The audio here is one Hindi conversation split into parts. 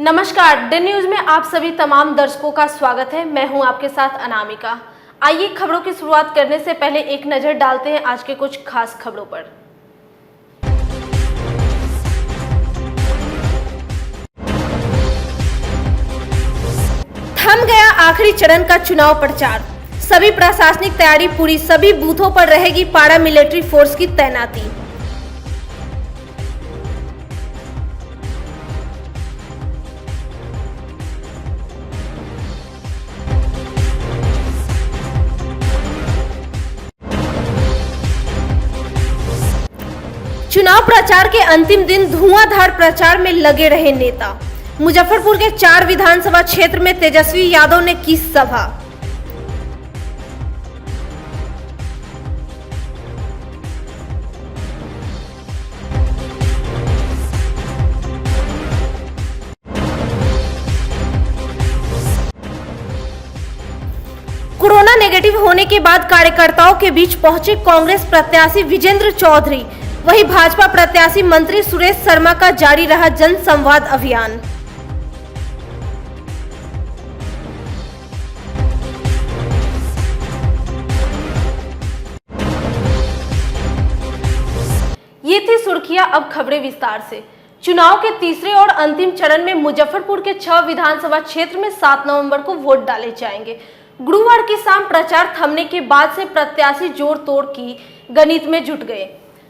नमस्कार, डे न्यूज में आप सभी तमाम दर्शकों का स्वागत है। मैं हूं आपके साथ अनामिका। आइए खबरों की शुरुआत करने से पहले एक नजर डालते हैं आज के कुछ खास खबरों पर। थम गया आखिरी चरण का चुनाव प्रचार। सभी प्रशासनिक तैयारी पूरी, सभी बूथों पर रहेगी पारा मिलिट्री फोर्स की तैनाती। चुनाव प्रचार के अंतिम दिन धुआंधार प्रचार में लगे रहे नेता। मुजफ्फरपुर के 4 विधानसभा क्षेत्र में तेजस्वी यादव ने की सभा। कोरोना नेगेटिव होने के बाद कार्यकर्ताओं के बीच पहुंचे कांग्रेस प्रत्याशी विजेंद्र चौधरी। वहीं भाजपा प्रत्याशी मंत्री सुरेश शर्मा का जारी रहा जनसंवाद अभियान। ये थी सुर्खियां, अब खबरें विस्तार से। चुनाव के तीसरे और अंतिम चरण में मुजफ्फरपुर के 6 विधानसभा क्षेत्र में 7 नवंबर को वोट डाले जाएंगे। गुरुवार की शाम प्रचार थमने के बाद से प्रत्याशी जोड़ तोड़ की गणित में जुट गए।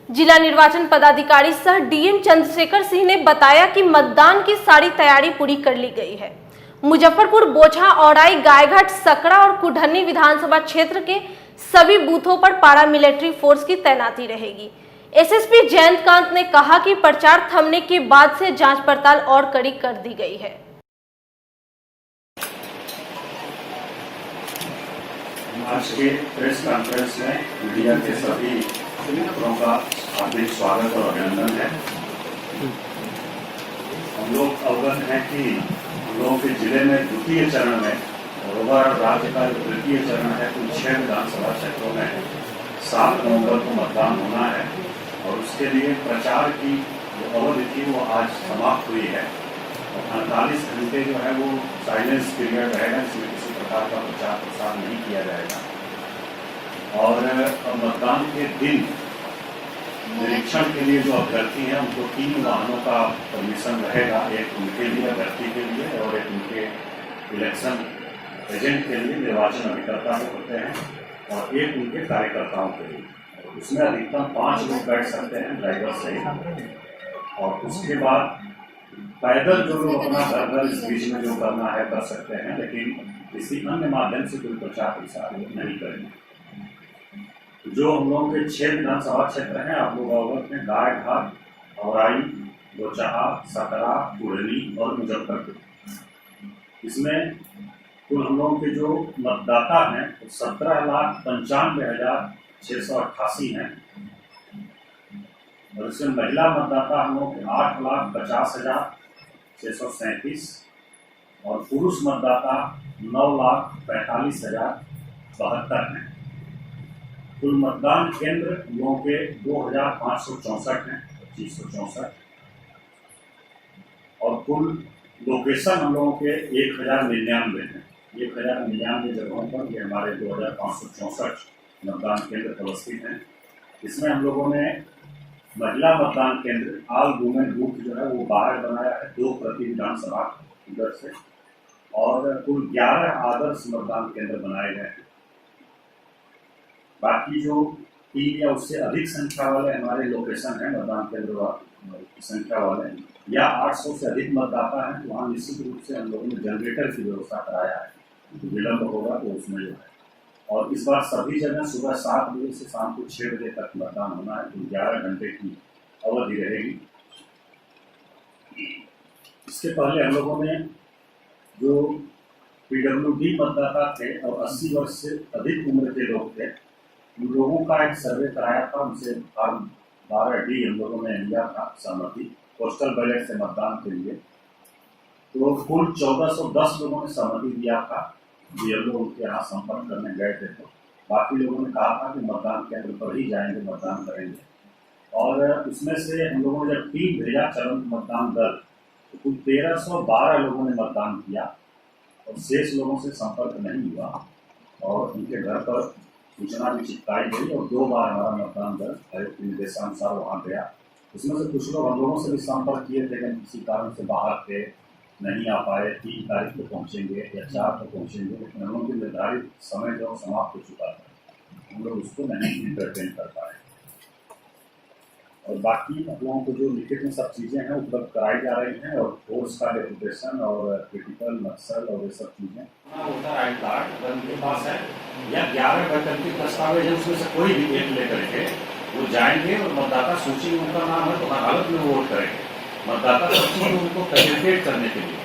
जिला निर्वाचन पदाधिकारी सह डीएम चंद्रशेखर सिंह ने बताया कि मतदान की सारी तैयारी पूरी कर ली गई है। मुजफ्फरपुर, बोचहा, औराई, गायघाट, सकरा और कुढ़नी विधानसभा क्षेत्र के सभी बूथों पर पारा मिलिट्री फोर्स की तैनाती रहेगी। एसएसपी जयंतकांत ने कहा कि प्रचार थमने के बाद से जांच पड़ताल और कड़ी कर दी गई है। आज के प्रेस कॉन्फ्रेंस में मीडिया के सभी मित्रों का हार्दिक स्वागत और अभिनंदन है। हम लोग अवगत हैं कि हम लोगों के जिले में द्वितीय चरण में और ओवरऑल राज्य का जो तृतीय चरण है कुल 6 विधानसभा क्षेत्रों में 7 नवंबर को मतदान होना है और उसके लिए प्रचार की जो अवधि थी वो आज समाप्त हुई है। 48 घंटे जो है वो साइलेंस पीरियड रहेगा, इसमें किसी प्रकार का प्रचार प्रसार नहीं किया जाएगा। और मतदान के दिन निरीक्षण के लिए जो अभ्यर्थी हैं उनको 3 वाहनों का परमिशन रहेगा, एक उनके लिए अभ्यर्थी के लिए और एक उनके इलेक्शन एजेंट के लिए, निर्वाचन अभिकर्ता जो होते हैं, और एक उनके कार्यकर्ताओं के लिए। उसमें अधिकतम 5 लोग बैठ सकते हैं ड्राइवर सहित। और उसके बाद पैदल जो लोग अपना घर घर इस बीच में जो करना है कर सकते हैं, लेकिन किसी अन्य माध्यम से कोई प्रचार प्रसार नहीं करेंगे। जो हम लोगों के 6 विधानसभा क्षेत्र हैं, आप लोग अवगत हैं, गायघाट, औराई, बोचहा, सकरा, कुढ़नी और मुजफ्फरपुर। इसमें कुल हम लोगों के जो मतदाता हैं तो 17,95,688 हैं और इसमें महिला मतदाता हम लोग 8,50,637 और पुरुष मतदाता 9,45,072 हैं। कुल मतदान केंद्र हम लोगों के 2,564 हैं, 2564, और कुल लोकेशन हम लोगों के 1,099 हैं। 1,099 जगहों पर ये हमारे 2,564 मतदान केंद्र अवस्थित हैं। इसमें हम लोगों ने महिला मतदान केंद्र ऑल वुमेन बूथ जो है वो 12 बनाया है, 2 प्रति विधानसभा इधर से, और कुल 11 आदर्श मतदान केंद्र बनाए गए हैं। बाकी जो 3 या उससे अधिक संख्या वाले हमारे लोकेशन हैं मतदान केंद्र की संख्या वाले, या 800 से अधिक मतदाता हैं, तो वहाँ निश्चित रूप से हम लोगों ने जनरेटर की व्यवस्था कराया है। विलंब होगा तो उसमें जो है, और इस बार सभी जगह सुबह 7 बजे से शाम को 6 बजे तक मतदान होना है, तो 11 घंटे की अवधि रहेगी। इसके पहले हम लोगों ने जो PWD मतदाता थे और 80 वर्ष से अधिक उम्र के लोग थे, उन लोगों का एक सर्वे कराया था। उनसे फॉर्म 12D हम लोगों ने लिया था सहमति, पोस्टल बैलेट से मतदान के लिए। तो कुल 1410 लोगों ने सहमति दिया था। ये लोग उनके यहाँ संपर्क करने गए थे, तो बाकी लोगों ने कहा था कि मतदान केंद्र पर ही जाएंगे, मतदान करेंगे। और उसमें से हम लोगों ने जब 3 भेजा चरण मतदान दल, कुल 1312 लोगों ने मतदान किया और शेष लोगों से संपर्क नहीं हुआ और उनके घर पर सूचना भी चिपकाई गई और 2 बार हमारा मतदान दल आयोग के निर्देशानुसार वहाँ गया। इसमें से कुछ लोग हम लोगों से भी संपर्क किए थे, लेकिन किसी कारण से बाहर थे, नहीं आ पाए। 3 तारीख को पहुँचेंगे या 4 को पहुँचेंगे, लेकिन हम लोगों के निर्धारित समय जो समाप्त हो चुका था, हम लोग उसको नहीं इंटरटेन कर पाए। और बाकी आप लोगों को जो लिखित में सब चीज़ें हैं उपलब्ध कराई जा रही हैं और फोर्स का डेपुटेशन और क्रिटिकल नक्सल और ये सब चीज़ें होता है। आई कार्ड अगर उनके पास है या 11 वैकल्पिक दस्तावेज है, उसमें से कोई भी एक लेकर के वो जाएंगे और मतदाता सूची में उनका नाम है तो हालत में वोट करेंगे। मतदाता सूची में उनको फैसिलिटेट करने के लिए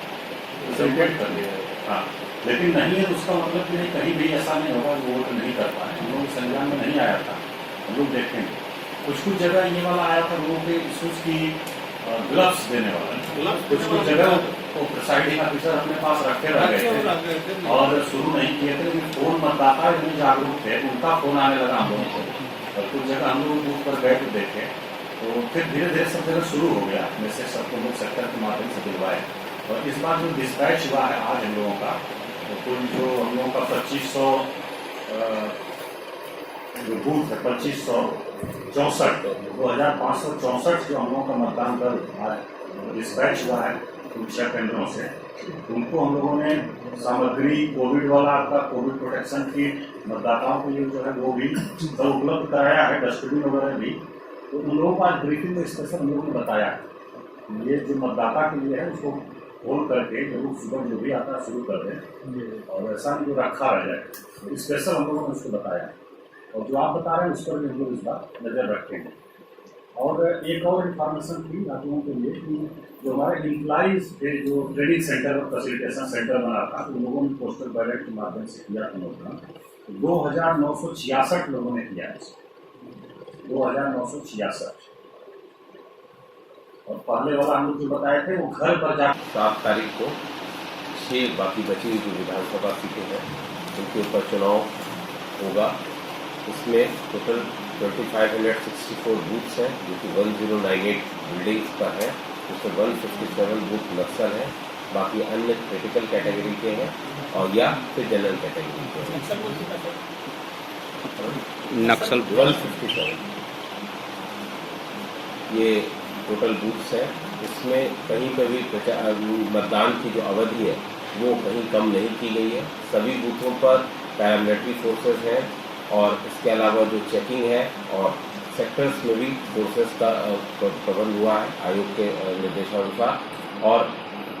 फैसिलिटेट कर दिया। हाँ, लेकिन नहीं है उसका मतलब कि नहीं, कहीं भी ऐसा नहीं होगा कि वोट नहीं कर पाए। हम लोग संज्ञान में नहीं आया था, हम लोग देखेंगे। कुछ जगह ये वाला आया था लोगों के इशूज की ग्लव्स देने वाला, कुछ जगह वो प्रिसाइडिंग ऑफिसर अपने पास रखे रह गए थे और शुरू नहीं किए थे, लेकिन फोन मतदाता इतने जागरूक थे, उनका फोन आने लगा हम लोगों को। और कुछ जगह हम लोग बूथ पर गए तो देखे, तो फिर धीरे धीरे सब जगह शुरू हो गया। मैसेज सबको लोग सेक्टर के माध्यम से दिलवाए। और इस बार जो डिस्पैच हुआ है आज हम लोगों का, तो कुल जो हम लोगों का 2500 जो बूथ है 2564 2564 जो हम लोगों का मतदान दल आज डिस्पैच हुआ है उन 6 केंद्रों से, उनको हम लोगों ने सामग्री कोविड वाला आपका कोविड प्रोटेक्शन किट मतदाताओं के लिए जो है वो भी सब उपलब्ध कराया है, डस्टबिन वगैरह भी। तो उन लोगों को आज ब्रीफिंग में स्पेशल हम लोगों ने बताया है ये जो मतदाता के लिए है उसको खोल करके जरूर सुबह जो भी आता है शुरू कर दें और ऐसा नहीं जो रखा रह जाए। तो स्पेशल हम लोगों ने उसको बताया और जो आप बता रहे हैं उस पर भी हम लोग इस बार नज़र रखेंगे। और एक और इन्फॉर्मेशन थी आप लोगों के लिए कि जो हमारे एम्प्लॉइज थे जो ट्रेनिंग सेंटर और फैसिलिटेशन सेंटर बना था, तो लोगों ने पोस्टल बैलेट के माध्यम से किया था मतदान। तो 2966 लोगों ने किया है, 2966। और पहले वाला हम लोग जो बताए थे वो घर पर जा 7 तारीख को 6 बाकी बची हुई जो विधानसभा सीटें हैं उनके ऊपर चुनाव होगा। इसमें टोटल 2564 बूथ्स हैं जो कि 1098 बिल्डिंग्स का है, उसमें 157 बूथ नक्सल है, बाकी अन्य क्रिटिकल कैटेगरी के हैं और या फिर जनरल कैटेगरी के हैं। नक्सल 157 ये टोटल बूथ्स है। इसमें कहीं पर भी मतदान की जो अवधि है वो कहीं कम नहीं की गई है। सभी बूथों पर पैरामिलिट्री फोर्सेस हैं और इसके अलावा जो चेकिंग है और सेक्टर्स में भी फोर्सेस का प्रबंध हुआ है आयोग के निर्देशानुसार। और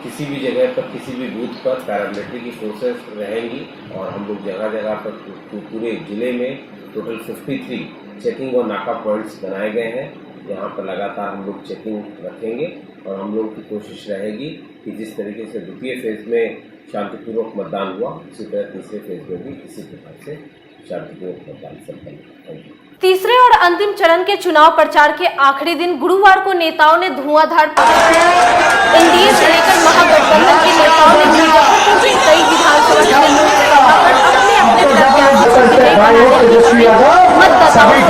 किसी भी जगह पर किसी भी बूथ पर पैरामिलिट्री की फोर्सेस रहेंगी और हम लोग जगह जगह पर पूरे जिले में टोटल 53 चेकिंग और नाका पॉइंट्स बनाए गए हैं। यहाँ पर लगातार हम लोग चेकिंग रखेंगे और हम लोग की कोशिश रहेगी कि जिस तरीके से द्वितीय फेज में शांतिपूर्वक मतदान हुआ उसी तरह तीसरे फेज में भी इसी प्रकार से शांतिपूर्वक मतदान संपन्न हो। तीसरे और अंतिम चरण के चुनाव प्रचार के आखिरी दिन गुरुवार को नेताओं ने धुआंधार प्रदर्शन। एनडीए से लेकर महागठबंधन के नेताओं ने मुजफ्फरपुर के कई विधानसभा क्षेत्रों में अपने प्रत्याशी को विजयी बनाने के लिए मतदाताओं से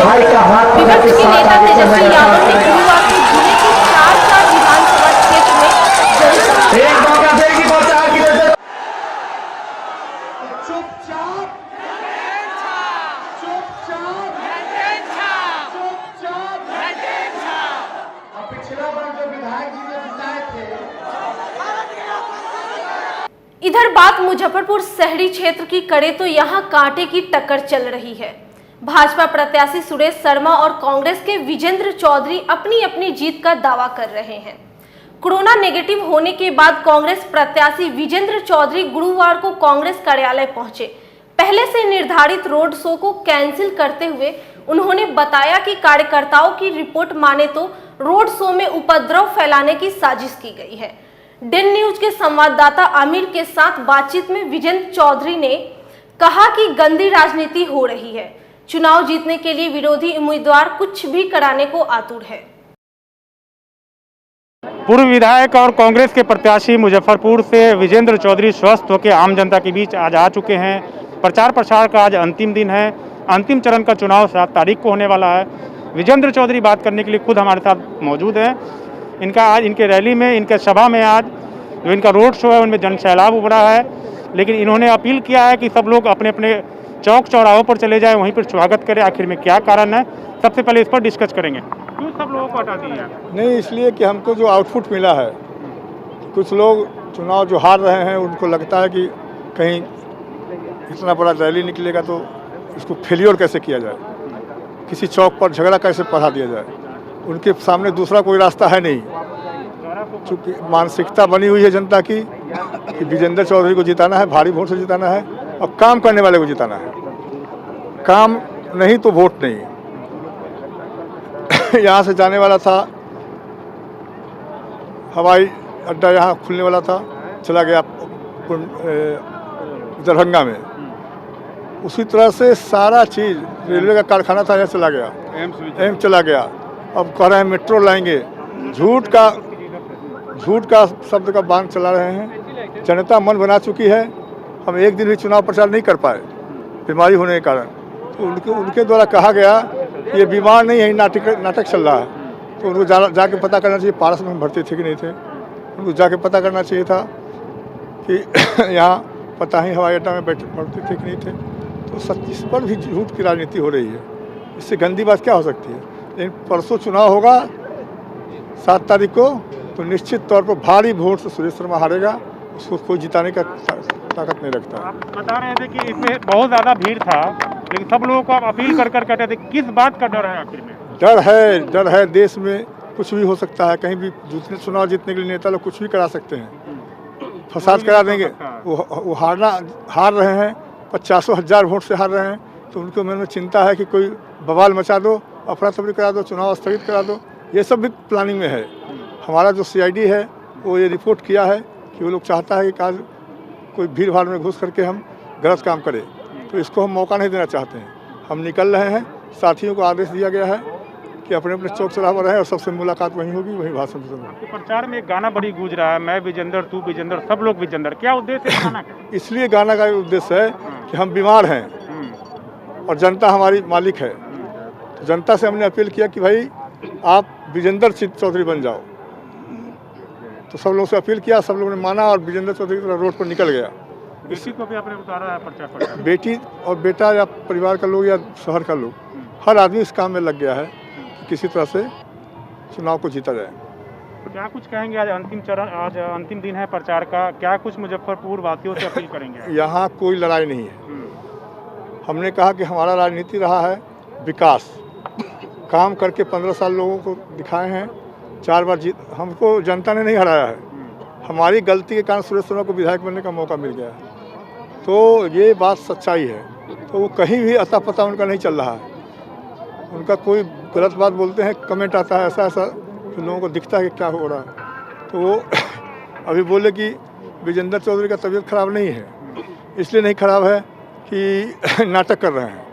विपक्ष के नेता तेजस्वी यादव ने गुरुवार को जिले के 4 विधानसभा क्षेत्र में इधर बात मुजफ्फरपुर शहरी क्षेत्र की करे तो यहां कांटे की टक्कर चल रही है। भाजपा प्रत्याशी सुरेश शर्मा और कांग्रेस के विजेंद्र चौधरी अपनी अपनी जीत का दावा कर रहे हैं। कोरोना नेगेटिव होने के बाद कांग्रेस प्रत्याशी विजेंद्र चौधरी गुरुवार को कांग्रेस कार्यालय पहुंचे। पहले से निर्धारित रोड शो को कैंसिल करते हुए उन्होंने बताया कि कार्यकर्ताओं की रिपोर्ट माने तो रोड शो में उपद्रव फैलाने की साजिश की गई है। डेन न्यूज के संवाददाता आमिर के साथ बातचीत में विजेंद्र चौधरी ने कहा कि गंदी राजनीति हो रही है। चुनाव जीतने के लिए विरोधी उम्मीदवार कुछ भी कराने को आतुर है। पूर्व विधायक और कांग्रेस के प्रत्याशी मुजफ्फरपुर से विजेंद्र चौधरी स्वस्थ होकर आम जनता के बीच आज आ चुके हैं। प्रचार प्रसार का आज अंतिम दिन है। अंतिम चरण का चुनाव 7 तारीख को होने वाला है। विजेंद्र चौधरी बात करने के लिए खुद हमारे साथ मौजूद हैं। इनका आज इनके रैली में, इनके सभा में आज जो इनका रोड शो है उनमें जन सैलाब उभरा है। लेकिन इन्होंने अपील किया है कि सब लोग अपने अपने चौक चौराहों पर चले जाएं, वहीं पर स्वागत करें। आखिर में क्या कारण है, सबसे पहले इस पर डिस्कस करेंगे। क्यों सब लोगों को हटा दिया? नहीं, इसलिए कि हमको जो आउटपुट मिला है, कुछ लोग चुनाव जो हार रहे हैं उनको लगता है कि कहीं इतना बड़ा रैली निकलेगा तो इसको फेलियर कैसे किया जाए, किसी चौक पर झगड़ा कैसे बढ़ा दिया जाए। उनके सामने दूसरा कोई रास्ता है नहीं, चूँकि मानसिकता बनी हुई है जनता की कि विजेंद्र चौधरी को जिताना है, भारी वोट से जिताना है और काम करने वाले को जिताना है। काम नहीं तो वोट नहीं। यहाँ से जाने वाला था, हवाई अड्डा यहाँ खुलने वाला था, चला गया दरभंगा में। उसी तरह से सारा चीज़, रेलवे का कारखाना था यहाँ चला गया, एम्स चला गया। अब कह रहे हैं मेट्रो लाएंगे। झूठ का शब्द का बांध चला रहे हैं। जनता मन बना चुकी है। हम एक दिन भी चुनाव प्रचार नहीं कर पाए बीमारी होने के कारण। तो उनके द्वारा कहा गया ये बीमार नहीं है, नाटक चल रहा है। तो उनको जाके पता करना चाहिए पारस में भर्ती थे कि नहीं थे। उनको जाके पता करना चाहिए था कि यहाँ पता ही हवाई अड्डा में भर्ती थे कि नहीं थे। तो सच पर भी झूठ की राजनीति हो रही है। इससे गंदी बात क्या हो सकती है। लेकिन परसों चुनाव होगा 7 तारीख को, तो निश्चित तौर पर भारी वोट से सुरेश शर्मा हारेगा। उसको कोई जिताने का ताकत नहीं रखता। आप बता रहे थे कि इसमें बहुत ज़्यादा भीड़ था, लेकिन सब लोगों को आप अपील कर कहते थे, किस बात का डर है आखिर में? डर है। देश में कुछ भी हो सकता है। कहीं भी चुनाव जीतने के लिए नेता लोग कुछ भी करा सकते हैं, फसाद करा देंगे। वो हार रहे हैं, 50,000 वोट से हार रहे हैं। तो उनके मन में चिंता है कि कोई बवाल मचा दो, अफरा तफरी करा दो, चुनाव स्थगित करा दो। ये सब भी प्लानिंग में है। हमारा जो CID है वो ये रिपोर्ट किया है कि वो लोग चाहता है कि आज कोई भीड़ भाड़ में घुस करके हम गलत काम करें। तो इसको हम मौका नहीं देना चाहते हैं। हम निकल रहे हैं। साथियों को आदेश दिया गया है कि अपने अपने चौक चौराहे पर रहें और सबसे मुलाकात वहीं होगी, वहीं भाषण होगा। प्रचार में एक गाना बड़ी गूंज रहा है, मैं विजेंद्र तू विजेंद्र सब लोग विजेंद्र। क्या उद्देश्य है गाना का? इसलिए गाना का उद्देश्य है कि हम बीमार हैं और जनता हमारी मालिक है। तो जनता से हमने अपील किया कि भाई आप विजेंद्र चौधरी बन जाओ। तो सब लोगों से अपील किया, सब लोगों ने माना और विजेंद्र चौधरी की तरह रोड पर निकल गया। बेटी को भी आपने उतारा है प्रचार? बेटी और बेटा या परिवार का लोग या शहर का लोग, हर आदमी इस काम में लग गया है कि किसी तरह से चुनाव को जीता जाए। तो क्या कुछ कहेंगे? आज अंतिम दिन है प्रचार का, क्या कुछ मुजफ्फरपुर वासियों से अपील करेंगे? यहाँ कोई लड़ाई नहीं है। हमने कहा कि हमारा राजनीति रहा है विकास, काम करके 15 साल लोगों को दिखाए हैं। 4 बार जीत, हमको जनता ने नहीं हराया है। हमारी गलती के कारण सुरेश शर्मा को विधायक बनने का मौका मिल गया। तो ये बात सच्चाई है। तो वो कहीं भी अता पता उनका नहीं चल रहा है। उनका कोई गलत बात बोलते हैं, कमेंट आता है ऐसा तो लोगों को दिखता है कि क्या हो रहा है। तो वो अभी बोले कि विजेंद्र चौधरी का तबीयत खराब नहीं है, इसलिए नहीं खराब है कि नाटक कर रहे हैं।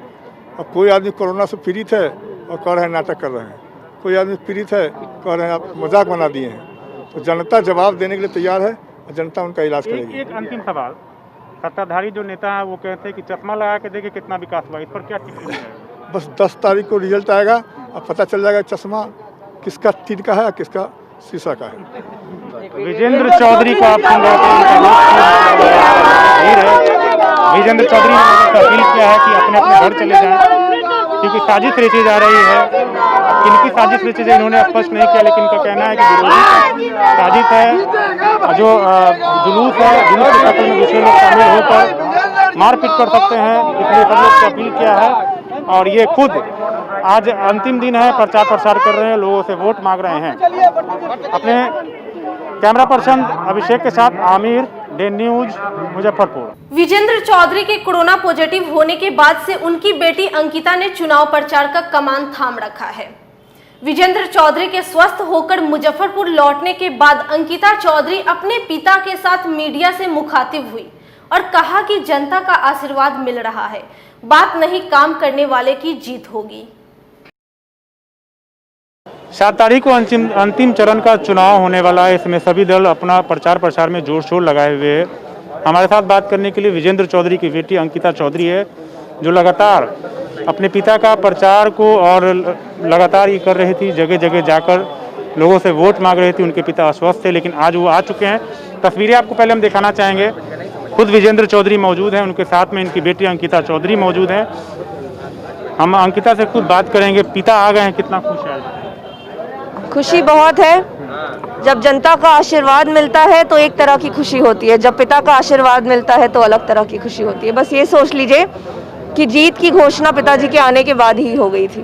अब कोई आदमी कोरोना से पीड़ित है और कह रहे हैं नाटक कर रहे हैं। कोई आदमी पीड़ित है, कह रहे हैं आप मजाक बना दिए हैं। तो जनता जवाब देने के लिए तैयार है और जनता उनका इलाज करेगी। एक अंतिम सवाल, सत्ताधारी जो नेता है वो कहते हैं कि चश्मा लगा के देखे कितना विकास हुआ, इस पर क्या टिप्पणी है? बस 10 तारीख को रिजल्ट आएगा, अब पता चल जाएगा चश्मा किसका तीर का है और किसका शीशा का है। विजेंद्र चौधरी को आप सुन रहे थे, विजेंद्र चौधरी ने अपील किया है कि अपने अपने घर चले जाएं क्योंकि साजिश रची जा रही है। किनकी साजिश रची जाए इन्होंने स्पष्ट नहीं किया, लेकिन इनका कहना है कि विरोधी साजिश है। जो जुलूस है, जुलूस के शक्ल में दूसरे लोग शामिल होकर मारपीट कर सकते हैं, इसलिए सब लोग से अपील किया है। और ये खुद आज अंतिम दिन है, प्रचार प्रसार कर रहे हैं, लोगों से वोट मांग रहे हैं। अपने कैमरा पर्सन अभिषेक के साथ आमिर, डे न्यूज, मुजफ्फरपुर। विजेंद्र चौधरी के कोरोना पॉजिटिव होने के बाद से उनकी बेटी अंकिता ने चुनाव प्रचार का कमान थाम रखा है। विजेंद्र चौधरी के स्वस्थ होकर मुजफ्फरपुर लौटने के बाद अंकिता चौधरी अपने पिता के साथ मीडिया से मुखातिब हुई और कहा कि जनता का आशीर्वाद मिल रहा है, बात नहीं काम करने वाले की जीत होगी। 7 तारीख को अंतिम चरण का चुनाव होने वाला है। इसमें सभी दल अपना प्रचार प्रसार में जोर शोर लगाए हुए हैं। हमारे साथ बात करने के लिए विजेंद्र चौधरी की बेटी अंकिता चौधरी है, जो लगातार अपने पिता का प्रचार को और लगातार ये कर रही थी, जगह जगह जाकर लोगों से वोट मांग रहे थे, उनके पिता अस्वस्थ थे, लेकिन आज वो आ चुके हैं। तस्वीरें आपको पहले हम दिखाना चाहेंगे। खुद विजेंद्र चौधरी मौजूद हैं, उनके साथ में इनकी बेटी अंकिता चौधरी मौजूद है। हम अंकिता से खुद बात करेंगे। पिता आ गए हैं, कितना खुश है? खुशी बहुत है। जब जनता का आशीर्वाद मिलता है तो एक तरह की खुशी होती है, जब पिता का आशीर्वाद मिलता है तो अलग तरह की खुशी होती है। बस ये सोच लीजिए कि जीत की घोषणा पिताजी के आने के बाद ही हो गई थी।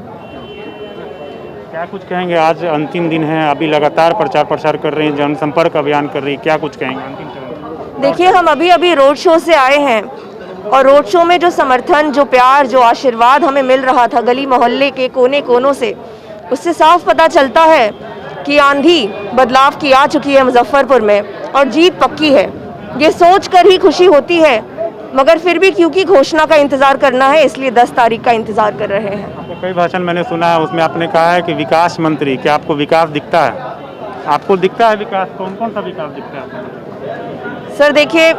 क्या कुछ कहेंगे? आज अंतिम दिन है, अभी लगातार प्रचार प्रसार कर रही हैं, जनसंपर्क अभियान कर रही है, क्या कुछ कहेंगे अंतिम चरण? देखिए, हम अभी रोड शो से आए हैं और रोड शो में जो समर्थन, जो प्यार, जो आशीर्वाद हमें मिल रहा था गली मोहल्ले के कोने कोनों से, उससे साफ पता चलता है कि आंधी बदलाव की आ चुकी है मुजफ्फरपुर में और जीत पक्की है। ये सोच कर ही खुशी होती है, मगर फिर भी क्योंकि घोषणा का इंतजार करना है, इसलिए 10 तारीख का इंतजार कर रहे हैं। आपको कई भाषण मैंने सुना है, उसमें आपने कहा है कि विकास मंत्री, क्या आपको विकास दिखता है? आपको दिखता है विकास? कौन कौन सा विकास दिखता है? सर देखिए,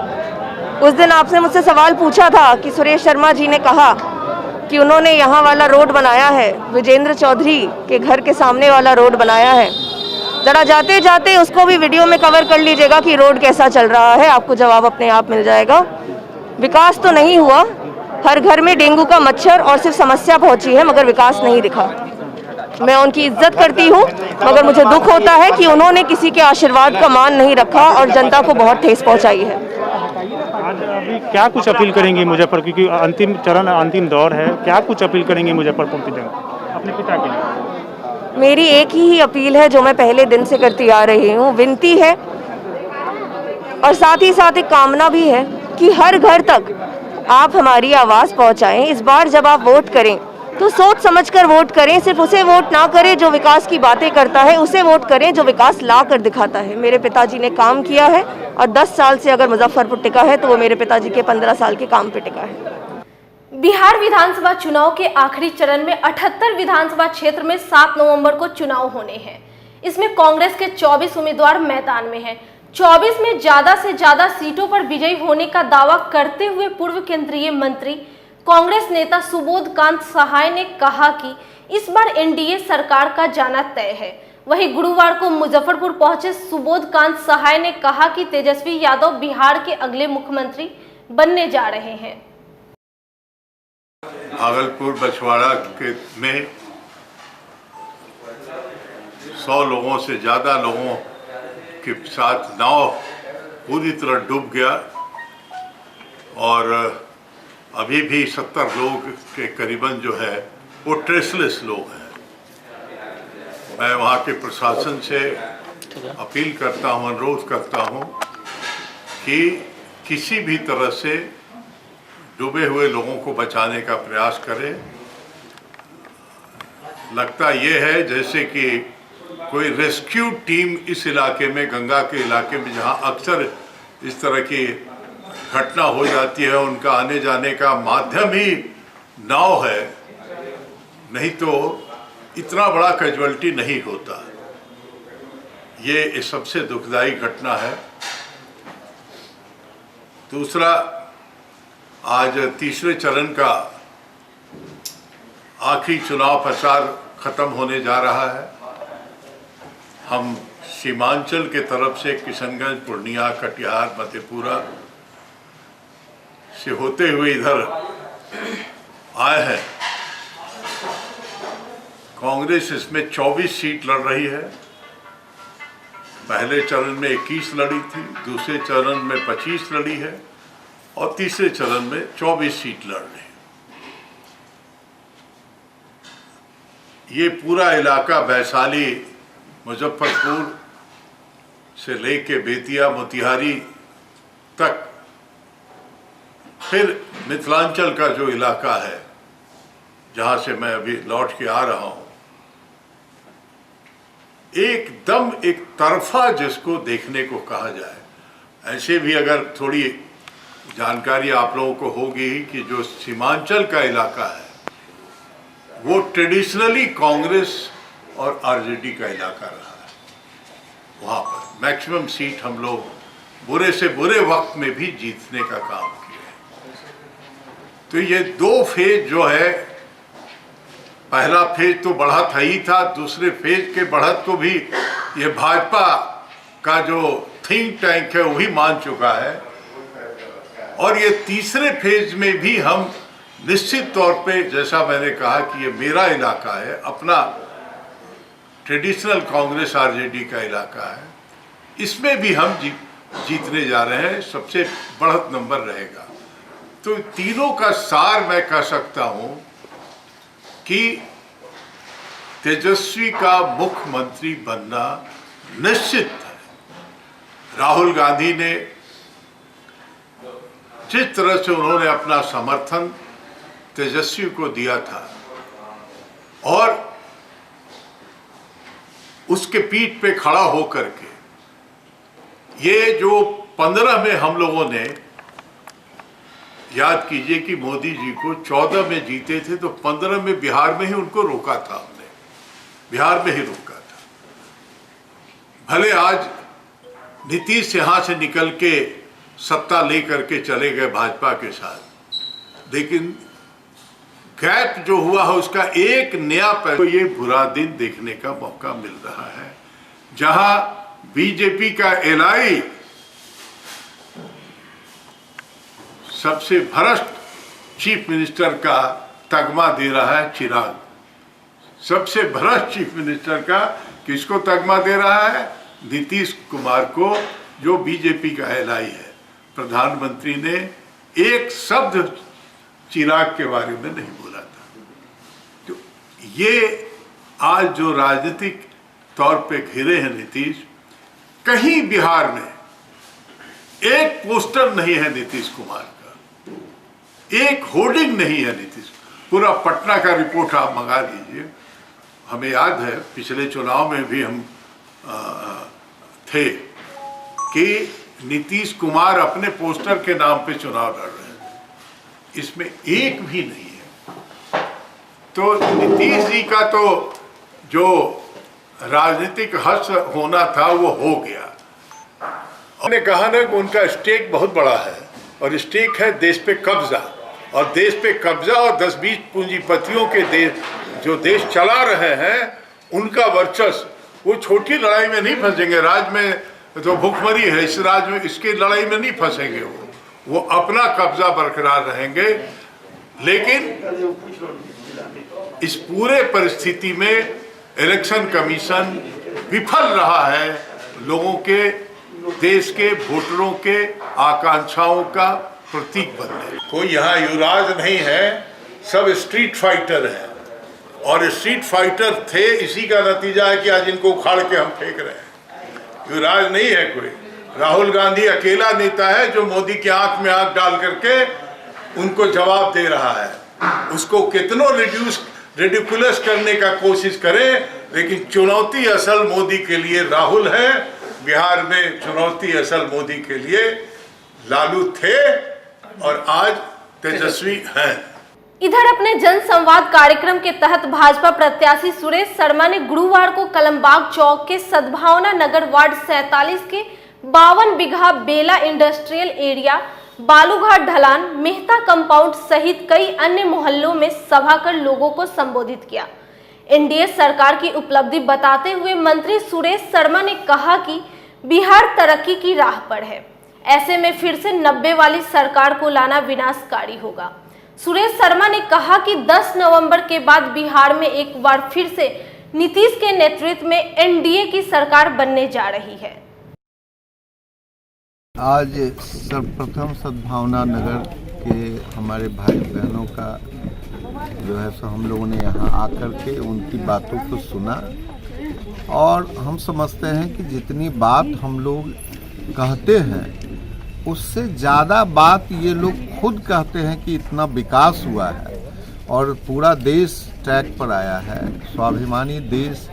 उस दिन आपने मुझसे सवाल पूछा था कि सुरेश शर्मा जी ने कहा कि उन्होंने यहाँ वाला रोड बनाया है, विजेंद्र चौधरी के घर के सामने वाला रोड बनाया है। जरा जाते जाते उसको भी वीडियो में कवर कर लीजिएगा कि रोड कैसा चल रहा है, आपको जवाब अपने आप मिल जाएगा। विकास तो नहीं हुआ, हर घर में डेंगू का मच्छर और सिर्फ समस्या पहुंची है, मगर विकास नहीं दिखा। मैं उनकी इज्जत करती हूँ, मगर मुझे दुख होता है कि उन्होंने किसी के आशीर्वाद का मान नहीं रखा और जनता को बहुत ठेस पहुंचाई है। आज अभी क्या कुछ अपील करेंगी मुजफ्फर, क्योंकि अंतिम चरण, अंतिम दौर है, क्या कुछ अपील करेंगी मुजफ्फरपुर की जनता अपने पिता के लिए? मेरी एक ही अपील है जो मैं पहले दिन से करती आ रही हूँ, विनती है और साथ ही साथ एक कामना भी है कि हर घर तक आप हमारी आवाज़ पहुँचाएं। इस बार जब आप वोट करें तो सोच समझकर वोट करें, सिर्फ उसे वोट ना करें जो विकास की बातें करता है, उसे वोट करें जो विकास ला कर दिखाता है। मेरे पिताजी ने काम किया है और 10 साल से अगर मुजफ्फरपुर टिका है तो वो मेरे पिताजी के 15 साल के काम पे टिका है। बिहार विधानसभा चुनाव के आखिरी चरण में 78 विधानसभा क्षेत्र में 7 नवंबर को चुनाव होने हैं। इसमें कांग्रेस के 24 उम्मीदवार मैदान में हैं। 24 में ज्यादा से ज्यादा सीटों पर विजयी होने का दावा करते हुए पूर्व केंद्रीय मंत्री कांग्रेस नेता सुबोध कांत सहाय ने कहा कि इस बार एनडीए सरकार का जाना तय है। वहीं गुरुवार को मुजफ्फरपुर पहुंचे सुबोध कांत सहाय ने कहा कि तेजस्वी यादव बिहार के अगले मुख्यमंत्री बनने जा रहे हैं। भागलपुर बछवाड़ा में 100 लोगों से ज़्यादा लोगों के साथ नाव पूरी तरह डूब गया और अभी भी 70 लोग के करीबन जो है वो ट्रेसलेस लोग हैं। मैं वहाँ के प्रशासन से अपील करता हूँ, अनुरोध करता हूँ कि किसी भी तरह से डूबे हुए लोगों को बचाने का प्रयास करें। लगता ये है जैसे कि कोई रेस्क्यू टीम इस इलाके में, गंगा के इलाके में जहां अक्सर इस तरह की घटना हो जाती है, उनका आने जाने का माध्यम ही नाव है, नहीं तो इतना बड़ा कैजुअल्टी नहीं होता। ये सबसे दुखदाई घटना है। दूसरा, आज तीसरे चरण का आखिरी चुनाव प्रचार खत्म होने जा रहा है। हम सीमांचल के तरफ से किशनगंज, पूर्णिया, कटिहार, मधेपुरा से होते हुए इधर आए हैं। कांग्रेस इसमें 24 सीट लड़ रही है। पहले चरण में 21 लड़ी थी, दूसरे चरण में 25 लड़ी है और तीसरे चरण में 24 सीट लड़ रही है। ये पूरा इलाका वैशाली, मुजफ्फरपुर से लेके बेतिया, मोतिहारी तक, फिर मिथिलांचल का जो इलाका है जहां से मैं अभी लौट के आ रहा हूं, एकदम एक तरफा जिसको देखने को कहा जाए। ऐसे भी अगर थोड़ी जानकारी आप लोगों को होगी कि जो सीमांचल का इलाका है वो ट्रेडिशनली कांग्रेस और आरजेडी का इलाका रहा है। वहाँ पर मैक्सिमम सीट हम लोग बुरे से बुरे वक्त में भी जीतने का काम किया है। तो ये 2 फेज जो है, पहला फेज तो बढ़त ही था, दूसरे फेज के बढ़त को भी ये भाजपा का जो थिंक टैंक है वही मान चुका है। और ये तीसरे फेज में भी हम निश्चित तौर पे, जैसा मैंने कहा कि ये मेरा इलाका है, अपना ट्रेडिशनल कांग्रेस आरजेडी का इलाका है, इसमें भी हम जीतने जा रहे हैं, सबसे बढ़त नंबर रहेगा। तो तीनों का सार मैं कह सकता हूं कि तेजस्वी का मुख्यमंत्री बनना निश्चित है। राहुल गांधी ने जिस तरह से उन्होंने अपना समर्थन तेजस्वी को दिया था और उसके पीठ पे खड़ा होकर के ये जो 15 में हम लोगों ने, याद कीजिए कि मोदी जी को 14 में जीते थे तो 15 में बिहार में ही उनको रोका था, हमने बिहार में ही रोका था। भले आज नीतीश यहां से निकल के सत्ता लेकर के चले गए भाजपा के साथ, लेकिन गैप जो हुआ है उसका एक नया तो ये बुरा दिन देखने का मौका मिल रहा है, जहां बीजेपी का एलआई सबसे भ्रष्ट चीफ मिनिस्टर का तगमा दे रहा है। चिराग सबसे भ्रष्ट चीफ मिनिस्टर का किसको तगमा दे रहा है? नीतीश कुमार को, जो बीजेपी का एलआई है। प्रधानमंत्री ने एक शब्द चिराग के बारे में नहीं बोला था। तो ये आज जो राजनीतिक तौर पे घिरे हैं नीतीश, कहीं बिहार में एक पोस्टर नहीं है नीतीश कुमार का, एक होर्डिंग नहीं है नीतीश। पूरा पटना का रिपोर्ट आप मंगा लीजिए। हमें याद है पिछले चुनाव में भी हम थे कि नीतीश कुमार अपने पोस्टर के नाम पे चुनाव लड़ रहे थे, इसमें एक भी नहीं है। तो नीतीश जी का तो जो राजनीतिक हर्ष होना था वो हो गया। उन्होंने कहा ना कि उनका स्टेक बहुत बड़ा है और स्टेक है देश पे कब्जा, और देश पे कब्जा और 10-20 पूंजीपतियों के जो देश चला रहे हैं उनका वर्चस्व, वो छोटी लड़ाई में नहीं फंसेंगे। राज्य में तो भुखमरी है, इस राज्य में इसकी लड़ाई में नहीं फंसेंगे। वो अपना कब्जा बरकरार रहेंगे। लेकिन इस पूरे परिस्थिति में इलेक्शन कमीशन विफल रहा है लोगों के, देश के वोटरों के आकांक्षाओं का प्रतीक बनने। कोई यहाँ युवराज नहीं है, सब स्ट्रीट फाइटर हैं, और स्ट्रीट फाइटर थे, इसी का नतीजा है कि आज इनको उखाड़ के हम फेंक रहे हैं। युवराज नहीं है कोई। राहुल गांधी अकेला नेता है जो मोदी की आंख में आंख डाल करके उनको जवाब दे रहा है। उसको कितनों रिडिकुलस करने का कोशिश करें, लेकिन चुनौती असल मोदी के लिए राहुल है। बिहार में चुनौती असल मोदी के लिए लालू थे और आज तेजस्वी हैं। इधर अपने जन संवाद कार्यक्रम के तहत भाजपा प्रत्याशी सुरेश शर्मा ने गुरुवार को कलमबाग चौक के सद्भावना नगर वार्ड 47 के 52 बीघा बेला इंडस्ट्रियल एरिया, बालूघाट ढलान, मेहता कंपाउंड सहित कई अन्य मोहल्लों में सभा कर लोगों को संबोधित किया। एनडीए सरकार की उपलब्धि बताते हुए मंत्री सुरेश शर्मा ने कहा कि बिहार तरक्की की राह पर है, ऐसे में फिर से 90 वाली सरकार को लाना विनाशकारी होगा। सुरेश शर्मा ने कहा कि 10 नवंबर के बाद बिहार में एक बार फिर से नीतीश के नेतृत्व में एनडीए की सरकार बनने जा रही है। आज सर्वप्रथम सद्भावना नगर के हमारे भाई बहनों का जो है सो हम लोगों ने यहाँ आकर के उनकी बातों को सुना, और हम समझते हैं कि जितनी बात हम लोग कहते हैं उससे ज़्यादा बात ये लोग खुद कहते हैं कि इतना विकास हुआ है और पूरा देश ट्रैक पर आया है, स्वाभिमानी देश,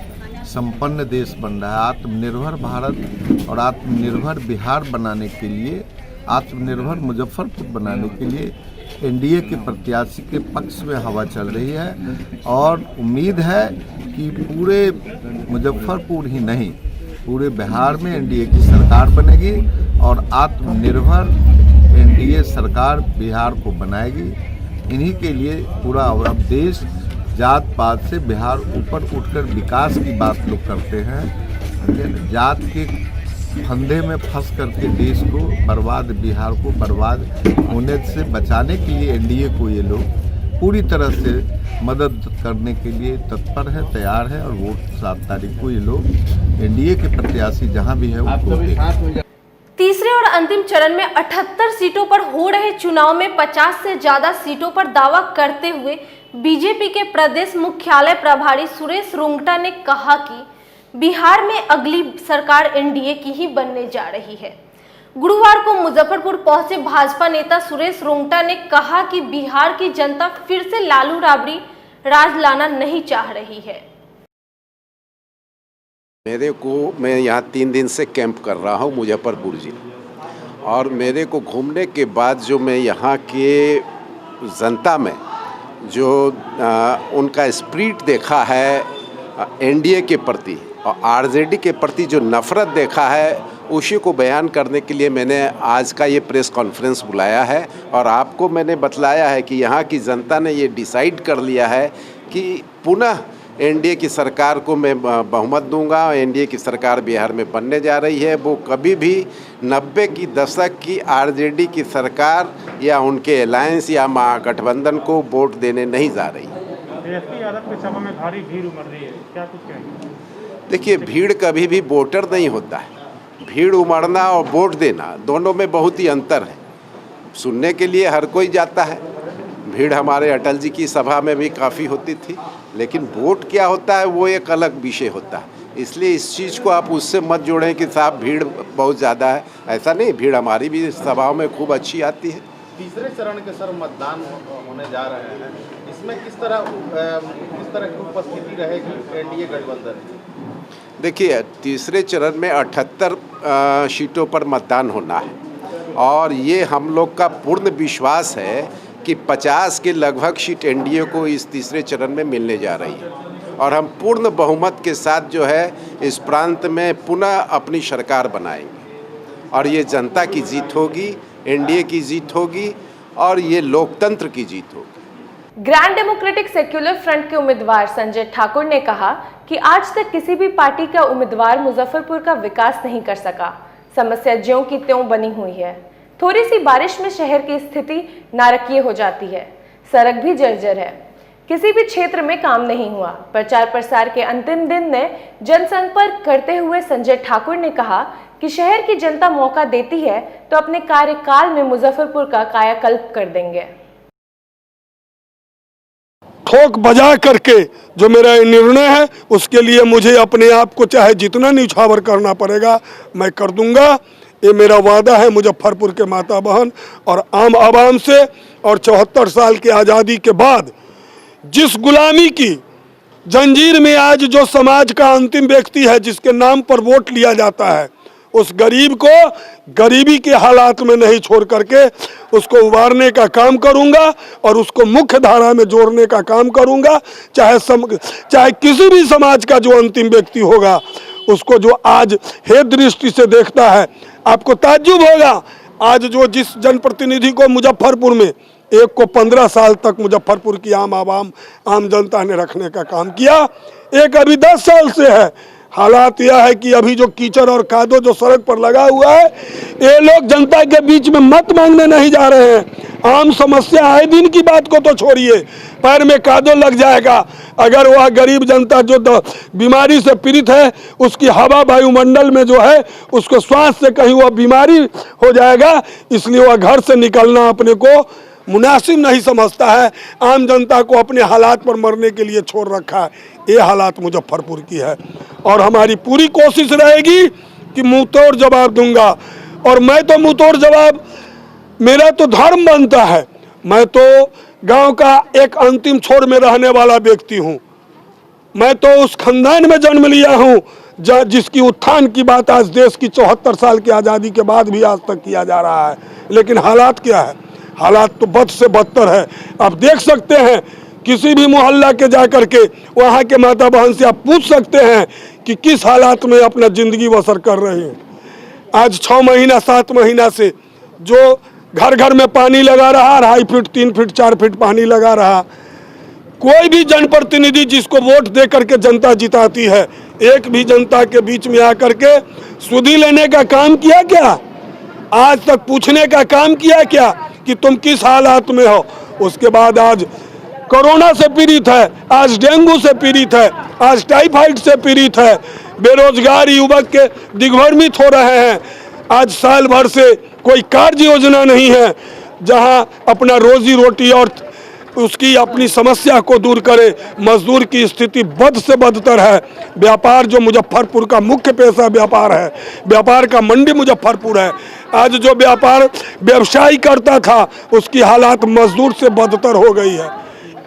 संपन्न देश बन रहा है। आत्मनिर्भर भारत और आत्मनिर्भर बिहार बनाने के लिए, आत्मनिर्भर मुजफ्फरपुर बनाने के लिए एनडीए के प्रत्याशी के पक्ष में हवा चल रही है, और उम्मीद है कि पूरे मुजफ्फरपुर ही नहीं पूरे बिहार में एनडीए की सरकार बनेगी और आत्मनिर्भर एनडीए सरकार बिहार को बनाएगी। इन्हीं के लिए पूरा अब देश जात पात से बिहार ऊपर उठकर विकास की बात लोग करते हैं, जात के फंदे में फंस करके देश को बर्बाद, बिहार को बर्बाद होने से बचाने के लिए एनडीए को ये लोग पूरी तरह से मदद करने के लिए तत्पर है, तैयार है। और वोट 7 तारीख को ये लोग एनडीए के प्रत्याशी जहां भी है उनको देंगे। तीसरे और अंतिम चरण में 78 सीटों पर हो रहे चुनाव में 50 से ज्यादा सीटों पर दावा करते हुए बीजेपी के प्रदेश मुख्यालय प्रभारी सुरेश रुंगटा ने कहा कि बिहार में अगली सरकार एनडीए की ही बनने जा रही है। गुरुवार को मुजफ्फरपुर पहुंचे भाजपा नेता सुरेश रुंगटा ने कहा कि बिहार की जनता फिर से लालू राबड़ी राज लाना नहीं चाह रही है। मैं यहाँ 3 दिन से कैंप कर रहा हूँ मुजफ्फरपुर जिला, और मेरे को घूमने के बाद जो मैं यहाँ के जनता में जो उनका स्पिरिट देखा है एनडीए के प्रति और आरजेडी के प्रति जो नफ़रत देखा है, उसी को बयान करने के लिए मैंने आज का ये प्रेस कॉन्फ्रेंस बुलाया है। और आपको मैंने बतलाया है कि यहाँ की जनता ने ये डिसाइड कर लिया है कि पुनः एनडीए की सरकार को मैं बहुमत दूंगा। एनडीए की सरकार बिहार में बनने जा रही है। वो कभी भी 90 की दशक की आरजेडी की सरकार या उनके अलायंस या महागठबंधन को वोट देने नहीं जा रही। तेजस्वी यादव की सभा में भारी भीड़ उमड़ रही है, क्या कुछ कहेंगे? देखिए, भीड़ कभी भी वोटर नहीं होता है। भीड़ उमड़ना और वोट देना दोनों में बहुत ही अंतर है। सुनने के लिए हर कोई जाता है, भीड़ हमारे अटल जी की सभा में भी काफ़ी होती थी, लेकिन वोट क्या होता है वो एक अलग विषय होता है। इसलिए इस चीज़ को आप उससे मत जोड़ें कि साहब भीड़ बहुत ज़्यादा है। ऐसा नहीं, भीड़ हमारी भी सभाओं में खूब अच्छी आती है। तीसरे चरण के सर मतदान होने जा रहे हैं, इसमें किस तरह की उपस्थिति रहेगी एनडीए गठबंधन? देखिए, तीसरे चरण में 78 सीटों पर मतदान होना है, और ये हम लोग का पूर्ण विश्वास है कि 50 के लगभग सीट एनडीए को इस तीसरे चरण में मिलने जा रही है। और हम पूर्ण बहुमत के साथ जो है इस प्रांत में पुनः अपनी सरकार बनाएंगे, और ये जनता की जीत होगी, एनडीए की जीत होगी, और ये लोकतंत्र की जीत होगी। ग्रैंड डेमोक्रेटिक सेक्युलर फ्रंट के उम्मीदवार संजय ठाकुर ने कहा कि आज तक किसी भी पार्टी का उम्मीदवार मुजफ्फरपुर का विकास नहीं कर सका। समस्या ज्यों की त्यों बनी हुई है। थोड़ी सी बारिश में शहर की स्थिति नारकीय हो जाती है, सड़क भी जर्जर है, किसी भी क्षेत्र में काम नहीं हुआ। प्रचार प्रसार के अंतिम दिन में जनसंपर्क करते हुए संजय ठाकुर ने कहा कि शहर की जनता मौका देती है तो अपने कार्यकाल में मुजफ्फरपुर का कायाकल्प कर देंगे। ठोक बजा करके जो मेरा निर्णय है उसके लिए मुझे अपने आप को चाहे जितना न्यौछावर करना पड़ेगा मैं कर दूंगा। ये मेरा वादा है मुजफ्फरपुर के माता बहन और आम आवाम से। और 74 साल की आज़ादी के बाद जिस गुलामी की जंजीर में आज जो समाज का अंतिम व्यक्ति है जिसके नाम पर वोट लिया जाता है, उस गरीब को गरीबी के हालात में नहीं छोड़ करके उसको उबारने का काम करूंगा और उसको मुख्य धारा में जोड़ने का काम करूंगा। चाहे किसी भी समाज का जो अंतिम व्यक्ति होगा उसको जो आज हे दृष्टि से देखता है, आपको ताज्जुब होगा। आज जो जिस जनप्रतिनिधि को मुजफ्फरपुर में एक को 15 साल तक मुजफ्फरपुर की आम जनता ने रखने का काम किया, एक अभी 10 साल से है। हालात यह है कि अभी जो कीचड़ और कादो जो सड़क पर लगा हुआ है, ये लोग जनता के बीच में मत मांगने नहीं जा रहे हैं। आम समस्या आए दिन की बात को तो छोड़िए, पैर में कादो लग जाएगा अगर वह गरीब जनता जो बीमारी से पीड़ित है उसकी हवा वायुमंडल में जो है उसको श्वास से कहीं वह बीमारी हो जाएगा, इसलिए वह घर से निकलना अपने को मुनासिब नहीं समझता है। आम जनता को अपने हालात पर मरने के लिए छोड़ रखा है। ये हालात मुजफ्फरपुर की है और हमारी पूरी कोशिश रहेगी कि मुंह तोड़ जवाब दूंगा। और मैं तो मुंह तोड़ जवाब, मेरा तो धर्म बनता है। मैं तो गांव का एक अंतिम छोर में रहने वाला व्यक्ति हूं। मैं तो उस खानदान में जन्म लिया हूं जिसकी उत्थान की बात आज देश की 74 साल की आज़ादी के बाद भी आज तक किया जा रहा है। लेकिन हालात क्या है? हालात तो बद से बदतर है। आप देख सकते हैं, किसी भी मोहल्ला के जाकर के वहाँ के माता बहन से आप पूछ सकते हैं कि किस हालात में अपना ज़िंदगी बसर कर रहे हैं। आज 6 महीना 7 महीना से जो घर घर में पानी लगा रहा, 2.5 फीट 3 फीट 4 फीट पानी लगा रहा। कोई भी जनप्रतिनिधि जिसको वोट दे करके जनता जिताती है, एक भी जनता के बीच में आकर के सुधि लेने का काम किया क्या? आज तक पूछने का काम किया क्या कि तुम किस हालात में हो? उसके बाद आज कोरोना से पीड़ित है, आज डेंगू से पीड़ित है, आज टाइफाइड से पीड़ित है, बेरोजगार युवक के दिग्भ्रमित हो रहे हैं। आज साल भर से कोई कार्य योजना नहीं है जहां अपना रोजी रोटी और उसकी अपनी समस्या को दूर करे। मजदूर की स्थिति बद से बदतर है। व्यापार जो मुजफ्फरपुर का मुख्य पेशा व्यापार है, व्यापार का मंडी मुजफ्फरपुर है। आज जो व्यापार व्यवसायी करता था उसकी हालात मजदूर से बदतर हो गई है।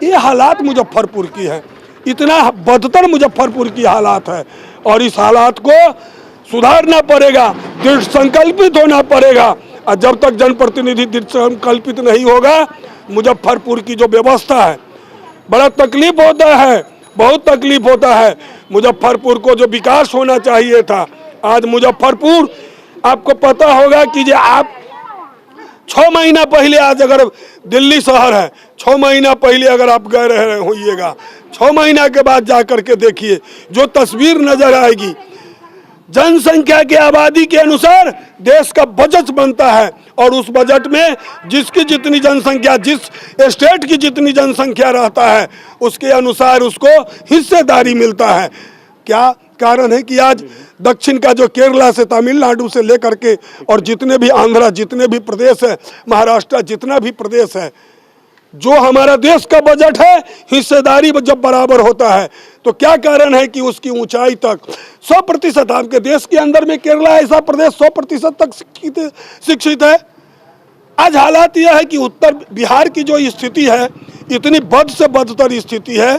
ये हालात मुजफ्फरपुर की है, इतना बदतर मुजफ्फरपुर की हालात है और इस हालात को सुधारना पड़ेगा, दृढ़ संकल्पित होना पड़ेगा। और जब तक जनप्रतिनिधि दृढ़ संकल्पित नहीं होगा, मुजफ्फरपुर की जो व्यवस्था है बड़ा तकलीफ होता है, बहुत तकलीफ होता है। मुजफ्फरपुर को जो विकास होना चाहिए था, आज मुजफ्फरपुर आपको पता होगा कि जो आप 6 महीना पहले, आज अगर दिल्ली शहर है, 6 महीना पहले अगर आप गए रहे होइएगा, 6 महीना के बाद जाकर के देखिए जो तस्वीर नजर आएगी। जनसंख्या के आबादी के अनुसार देश का बजट बनता है और उस बजट में जिसकी जितनी जनसंख्या, जिस स्टेट की जितनी जनसंख्या रहता है उसके अनुसार उसको हिस्सेदारी मिलता है। क्या कारण है कि आज दक्षिण का जो केरला से, तमिलनाडु से लेकर के और जितने भी आंध्रा, जितने भी प्रदेश है, महाराष्ट्र, जितना भी प्रदेश है, जो हमारा देश का बजट है, हिस्सेदारी जब बराबर होता है तो क्या कारण है कि उसकी ऊंचाई तक 100%, आपके देश के अंदर में केरला ऐसा प्रदेश 100% तक शिक्षित है। आज हालात यह है कि उत्तर बिहार की जो स्थिति है, इतनी बद से बदतर स्थिति है।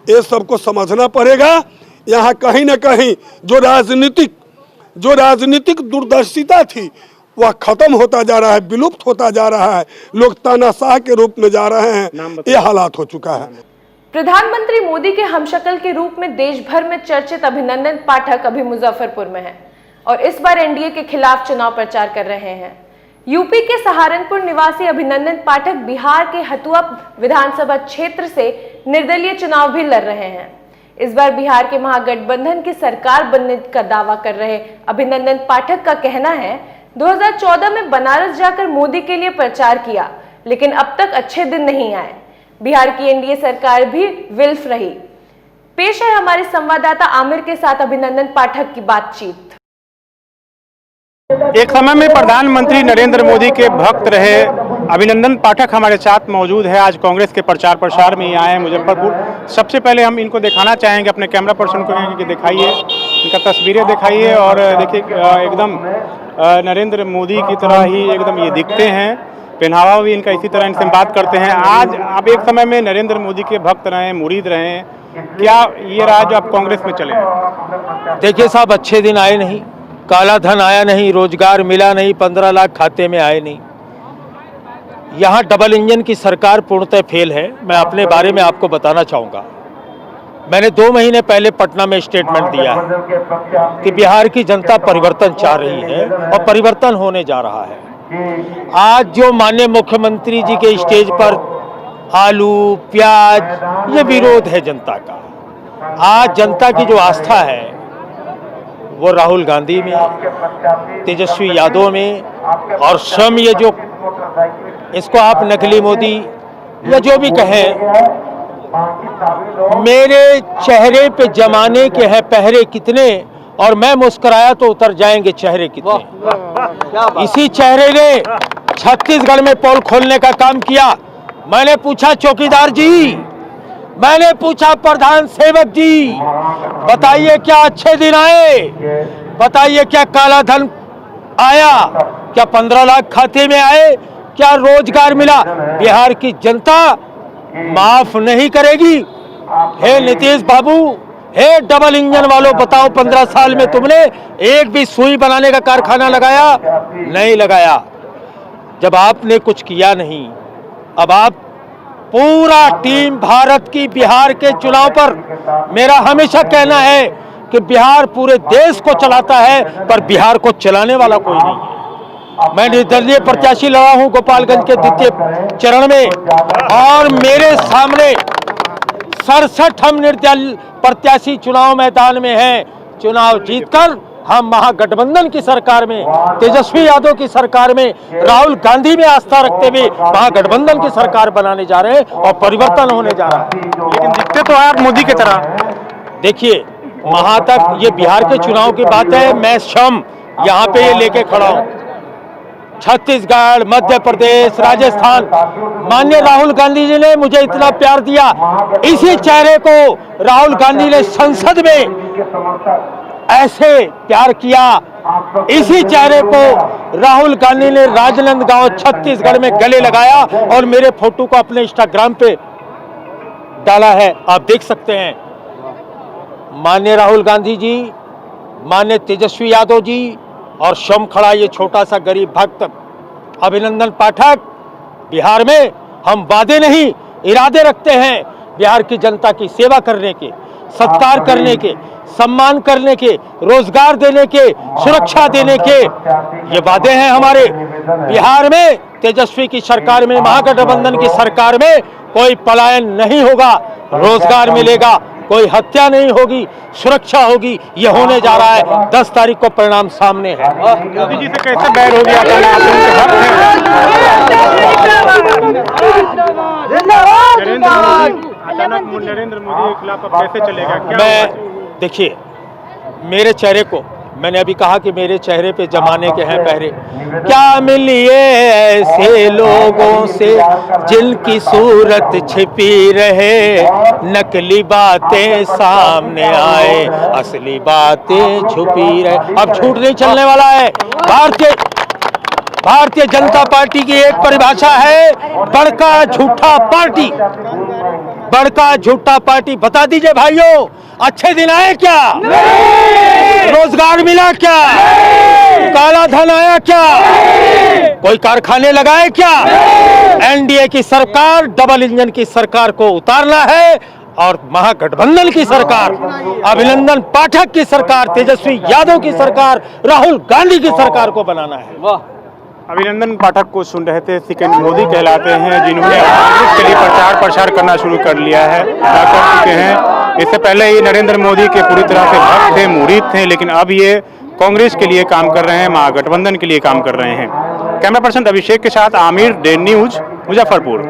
ये सबको समझना पड़ेगा। यहाँ कहीं ना कहीं जो राजनीतिक दूरदर्शिता थी वह खत्म होता जा रहा है, विलुप्त होता जा रहा है। लोग तानाशाह के रूप में जा रहे हैं। ये हालात हो चुका है। प्रधानमंत्री मोदी के हमशक्ल के रूप में देश भर में चर्चित अभिनंदन पाठक अभी मुजफ्फरपुर में हैं और इस बार एनडीए के खिलाफ चुनाव प्रचार कर रहे हैं। यूपी के सहारनपुर निवासी अभिनंदन पाठक बिहार के हथुआ विधानसभा क्षेत्र से निर्दलीय चुनाव भी लड़ रहे हैं। इस बार बिहार के महागठबंधन की सरकार बनने का दावा कर रहे अभिनंदन पाठक का कहना है 2014 में बनारस जाकर मोदी के लिए प्रचार किया, लेकिन अब तक अच्छे दिन नहीं आए। बिहार की एनडीए सरकार भी विल्फ रही। पेश है हमारे संवाददाता आमिर के साथ अभिनंदन पाठक की बातचीत। एक समय में प्रधानमंत्री नरेंद्र मोदी के भक्त रहे अभिनंदन पाठक हमारे साथ मौजूद है। आज कांग्रेस के प्रचार प्रसार में ही आए हैं मुजफ्फरपुर। सबसे पहले हम इनको दिखाना चाहेंगे, अपने कैमरा पर्सन को कहेंगे कि दिखाइए, इनका तस्वीरें दिखाइए और देखिए एकदम नरेंद्र मोदी की तरह ही एकदम ये दिखते हैं। पहनावा भी इनका इसी तरह, इनसे बात करते हैं। आज आप एक समय में नरेंद्र मोदी के भक्त रहे, मुरीद रहे, क्या ये रहा जो आप कांग्रेस में चले? देखिए साहब, अच्छे दिन आए नहीं, काला धन आया नहीं, रोजगार मिला नहीं, 15 लाख खाते में आए नहीं। यहाँ डबल इंजन की सरकार पूर्णतः फेल है। मैं अपने बारे में आपको बताना चाहूँगा। मैंने 2 महीने पहले पटना में स्टेटमेंट दिया है कि बिहार की जनता परिवर्तन चाह रही है और परिवर्तन होने जा रहा है। आज जो माननीय मुख्यमंत्री जी के स्टेज पर आलू प्याज, ये विरोध है जनता का। आज जनता की जो आस्था है वो राहुल गांधी में, तेजस्वी यादव में और स्वयं ये जो इसको आप नकली मोदी या जो भी कहें, मेरे चेहरे पे जमाने के हैं पहरे कितने और मैं मुस्कुराया तो उतर जाएंगे चेहरे कितने। इसी चेहरे ने छत्तीसगढ़ में पोल खोलने का काम किया। मैंने पूछा चौकीदार जी, मैंने पूछा प्रधान सेवक जी, बताइए क्या अच्छे दिन आए? बताइए क्या काला धन आया? क्या 15 लाख खाते में आए? क्या रोजगार मिला? बिहार की जनता माफ नहीं करेगी। हे नीतीश बाबू, हे डबल इंजन वालों, बताओ 15 साल में तुमने एक भी सुई बनाने का कारखाना लगाया? नहीं लगाया। जब आपने कुछ किया नहीं, अब आप पूरा टीम भारत की बिहार के चुनाव पर, मेरा हमेशा कहना है कि बिहार पूरे देश को चलाता है पर बिहार को चलाने वाला कोई नहीं है। मैं निर्दलीय प्रत्याशी लड़ा हूं गोपालगंज के द्वितीय चरण में और मेरे सामने 67 हम निर्दलीय प्रत्याशी चुनाव मैदान में हैं चुनाव जीतकर हम महागठबंधन की सरकार में, तेजस्वी यादव की सरकार में, राहुल गांधी में आस्था रखते हुए महागठबंधन की सरकार बनाने जा रहे हैं और परिवर्तन होने जा रहा है। लेकिन दिखते तो आप मोदी की तरह। देखिए, वहां तक ये बिहार के चुनाव की बात है, मैं क्षम यहाँ पे ये लेके खड़ा हूँ। छत्तीसगढ़, मध्य प्रदेश, राजस्थान, माननीय राहुल गांधी जी ने मुझे इतना प्यार दिया, इसी चेहरे को राहुल गांधी ने संसद में ऐसे प्यार किया, इसी चेहरे को राहुल गांधी ने राजनांदगांव छत्तीसगढ़ में गले लगाया और मेरे फोटो को अपने इंस्टाग्राम पे डाला है, आप देख सकते हैं। माननीय राहुल गांधी जी, माननीय तेजस्वी यादव जी और शम खड़ा ये छोटा सा गरीब भक्त अभिनंदन पाठक, बिहार में हम वादे नहीं इरादे रखते हैं बिहार की जनता की सेवा करने के, सत्कार करने के, सम्मान करने के, रोजगार देने के, सुरक्षा देने के, ये वादे हैं हमारे। बिहार में तेजस्वी की सरकार में, महागठबंधन की सरकार में कोई पलायन नहीं होगा, रोजगार मिलेगा, कोई हत्या नहीं होगी, सुरक्षा होगी, ये होने जा रहा है। 10 तारीख को परिणाम सामने है। मोदी जी से कैसे बैर हो गया? अचानक नरेंद्र मोदी के खिलाफ अब कैसे चलेगा? क्या देखिए, मेरे चेहरे को, मैंने अभी कहा कि मेरे चेहरे पे जमाने के हैं पहरे, क्या मिलिए ऐसे लोगों से जिनकी सूरत छिपी रहे, नकली बातें सामने आए, असली बातें छुपी रहे। अब झूठ नहीं चलने वाला है। भारतीय जनता पार्टी की एक परिभाषा है, बड़का झूठा पार्टी। बड़का झूठा पार्टी। बता दीजिए भाइयों, अच्छे दिन आए क्या? रोजगार मिला क्या? काला धन आया क्या? कोई कारखाने लगाए क्या? एनडीए की सरकार, डबल इंजन की सरकार को उतारना है और महागठबंधन की सरकार, अभिनंदन पाठक की सरकार, तेजस्वी यादव की सरकार, राहुल गांधी की सरकार को बनाना है। अभिनंदन पाठक को सुन रहे थे, सेकंड मोदी कहलाते हैं, जिन्होंने कांग्रेस के लिए प्रचार करना शुरू कर लिया है, कर चुके हैं। इससे पहले ये नरेंद्र मोदी के पूरी तरह से भक्त थे, मुरीद थे, लेकिन अब ये कांग्रेस के लिए काम कर रहे हैं, महागठबंधन के लिए काम कर रहे हैं। कैमरा पर्सन अभिषेक के साथ आमिर, डेन न्यूज, मुजफ्फरपुर।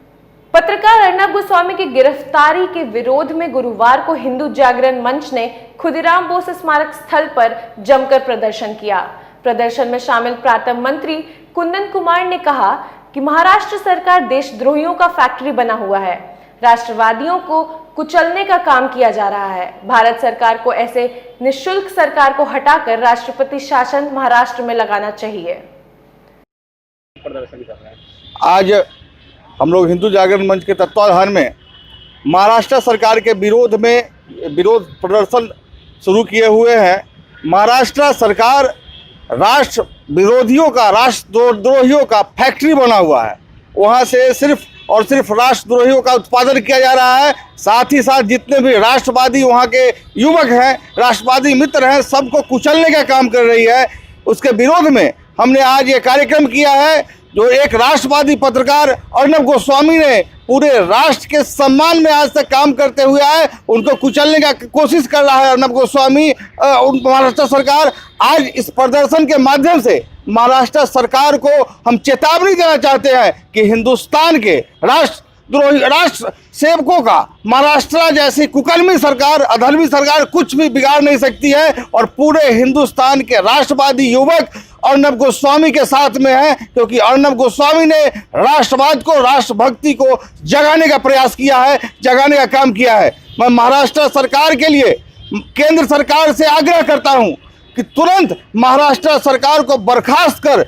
पत्रकार अर्नब गोस्वामी की गिरफ्तारी के विरोध में गुरुवार को हिंदू जागरण मंच ने खुदीराम बोस स्मारक स्थल पर जमकर प्रदर्शन किया। प्रदर्शन में शामिल प्रांत मंत्री कुंदन कुमार ने कहा कि महाराष्ट्र सरकार देशद्रोहियों का फैक्ट्री बना हुआ है, राष्ट्रवादियों को कुचलने का काम किया जा रहा है। भारत सरकार को ऐसे निःशुल्क सरकार को हटाकर राष्ट्रपति शासन महाराष्ट्र में लगाना चाहिए। आज हम लोग हिंदू जागरण मंच के तत्वाधान में महाराष्ट्र सरकार के विरोध प्रदर्शन शुरू किए हुए हैं। महाराष्ट्र सरकार राष्ट्र विरोधियों का, राष्ट्रद्रोहियों का फैक्ट्री बना हुआ है। वहाँ से सिर्फ और सिर्फ राष्ट्रद्रोहियों का उत्पादन किया जा रहा है। साथ ही साथ जितने भी राष्ट्रवादी वहाँ के युवक हैं, राष्ट्रवादी मित्र हैं, सबको कुचलने का काम कर रही है। उसके विरोध में हमने आज ये कार्यक्रम किया है, जो एक राष्ट्रवादी पत्रकार अर्नब गोस्वामी ने पूरे राष्ट्र के सम्मान में आज तक काम करते हुए आए, उनको कुचलने का कोशिश कर रहा है अर्नब गोस्वामी। महाराष्ट्र सरकार आज इस प्रदर्शन के माध्यम से महाराष्ट्र सरकार को हम चेतावनी देना चाहते हैं कि हिंदुस्तान के राष्ट्र सेवकों का महाराष्ट्र जैसी कुकर्मी सरकार, अधर्मी सरकार कुछ भी बिगाड़ नहीं सकती है। और पूरे हिंदुस्तान के राष्ट्रवादी युवक अर्नब गोस्वामी के साथ में है, क्योंकि अर्नब गोस्वामी ने राष्ट्रवाद को, राष्ट्रभक्ति को जगाने का प्रयास किया है, जगाने का काम किया है। मैं महाराष्ट्र सरकार के लिए केंद्र सरकार से आग्रह करता हूं कि तुरंत महाराष्ट्र सरकार को बर्खास्त कर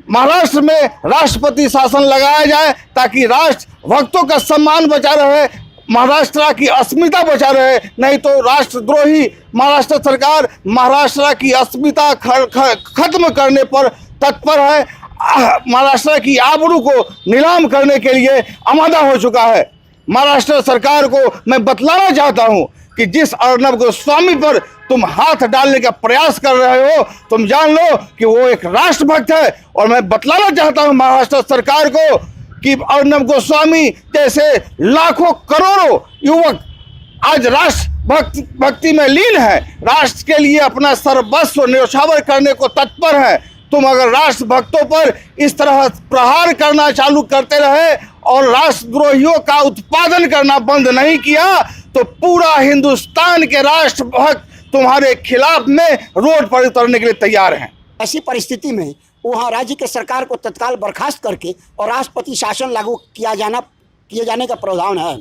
महाराष्ट्र में राष्ट्रपति शासन लगाया जाए, ताकि राष्ट्र भक्तों का सम्मान बचा रहे, महाराष्ट्र की अस्मिता बचा रहे। नहीं तो राष्ट्रद्रोही महाराष्ट्र सरकार महाराष्ट्र की अस्मिता खत्म करने पर तत्पर है, महाराष्ट्र की आबरू को नीलाम करने के लिए आमादा हो चुका है। महाराष्ट्र सरकार को मैं बतलाना चाहता हूं कि जिस अर्नब गोस्वामी पर तुम हाथ डालने का प्रयास कर रहे हो, तुम जान लो कि वो एक राष्ट्रभक्त है। और मैं बतलाना चाहता हूं महाराष्ट्र सरकार को कि अर्नब गोस्वामी जैसे लाखों करोड़ों युवक आज राष्ट्र भक्ति में लीन है, राष्ट्र के लिए अपना सर्वस्व न्यौछावर करने को तत्पर है। तुम अगर राष्ट्र भक्तों पर इस तरह प्रहार करना चालू करते रहे और राष्ट्रद्रोहियों का उत्पादन करना बंद नहीं किया तो पूरा हिंदुस्तान के राष्ट्र भक्त तुम्हारे खिलाफ में रोड पर उतरने के लिए तैयार हैं। ऐसी परिस्थिति में वहाँ राज्य के सरकार को तत्काल बर्खास्त करके और राष्ट्रपति शासन लागू किए जाने का प्रावधान है।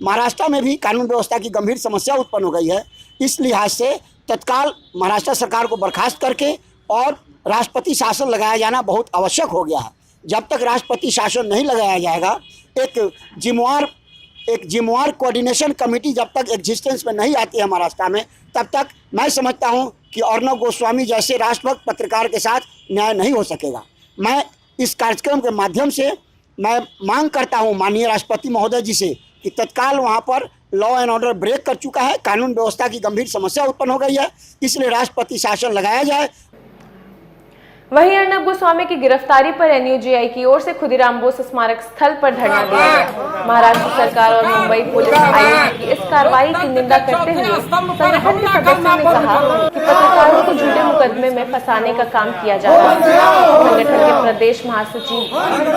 महाराष्ट्र में भी कानून व्यवस्था की गंभीर समस्या उत्पन्न हो गई है। इस लिहाज से तत्काल महाराष्ट्र सरकार को बर्खास्त करके और राष्ट्रपति शासन लगाया जाना बहुत आवश्यक हो गया है। जब तक राष्ट्रपति शासन नहीं लगाया जाएगा, एक जिम्मेवार कोऑर्डिनेशन कमेटी जब तक एग्जिस्टेंस में नहीं आती है महाराष्ट्र में, तब तक मैं समझता हूं कि अर्णब गोस्वामी जैसे राष्ट्रभक्त पत्रकार के साथ न्याय नहीं हो सकेगा। मैं इस कार्यक्रम के माध्यम से मैं मांग करता हूं माननीय राष्ट्रपति महोदय जी से कि तत्काल वहां पर लॉ एंड ऑर्डर ब्रेक कर चुका है, कानून व्यवस्था की गंभीर समस्या उत्पन्न हो गई है, इसलिए राष्ट्रपति शासन लगाया जाए। वहीं अर्णब गोस्वामी की गिरफ्तारी पर एनयूजेआई की ओर से खुदीराम बोस स्मारक स्थल पर धरना दिया गया। महाराष्ट्र सरकार और मुंबई पुलिस आयुक्त की इस कार्रवाई की निंदा करते हुए संगठन के सदस्यों ने कहा कि पत्रकारों को झूठे मुकदमे में फंसाने का काम किया जा रहा है। संगठन के प्रदेश महासचिव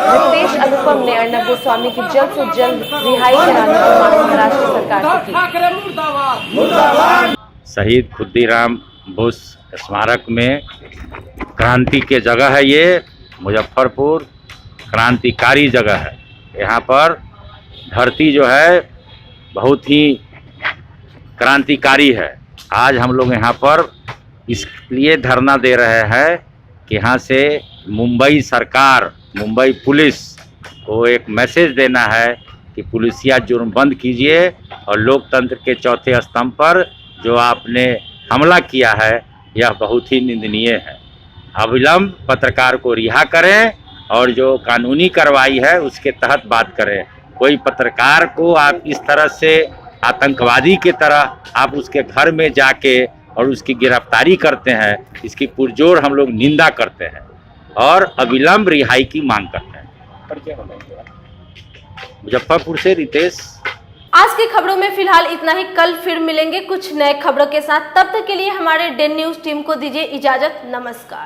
रितेश अनुपम ने अर्णब गोस्वामी की जल्द से जल्द रिहाई कराने की मांग महाराष्ट्र सरकार से की। शहीद खुदीराम बोस स्मारक में क्रांति के जगह है, ये मुजफ्फरपुर क्रांतिकारी जगह है। यहाँ पर धरती जो है बहुत ही क्रांतिकारी है। आज हम लोग यहाँ पर इसलिए धरना दे रहे हैं कि यहाँ से मुंबई सरकार, मुंबई पुलिस को एक मैसेज देना है कि पुलिसिया जुर्म बंद कीजिए और लोकतंत्र के चौथे स्तंभ पर जो आपने हमला किया है यह बहुत ही निंदनीय है। अविलंब पत्रकार को रिहा करें और जो कानूनी कार्रवाई है उसके तहत बात करें। कोई पत्रकार को आप इस तरह से आतंकवादी की तरह आप उसके घर में जाके और उसकी गिरफ्तारी करते हैं, इसकी पुरजोर हम लोग निंदा करते हैं और अविलंब रिहाई की मांग करते हैं। मुजफ्फरपुर से रितेश। आज की खबरों में फिलहाल इतना ही। कल फिर मिलेंगे कुछ नए खबरों के साथ। तब तक के लिए हमारे डेन न्यूज टीम को दीजिए इजाजत। नमस्कार।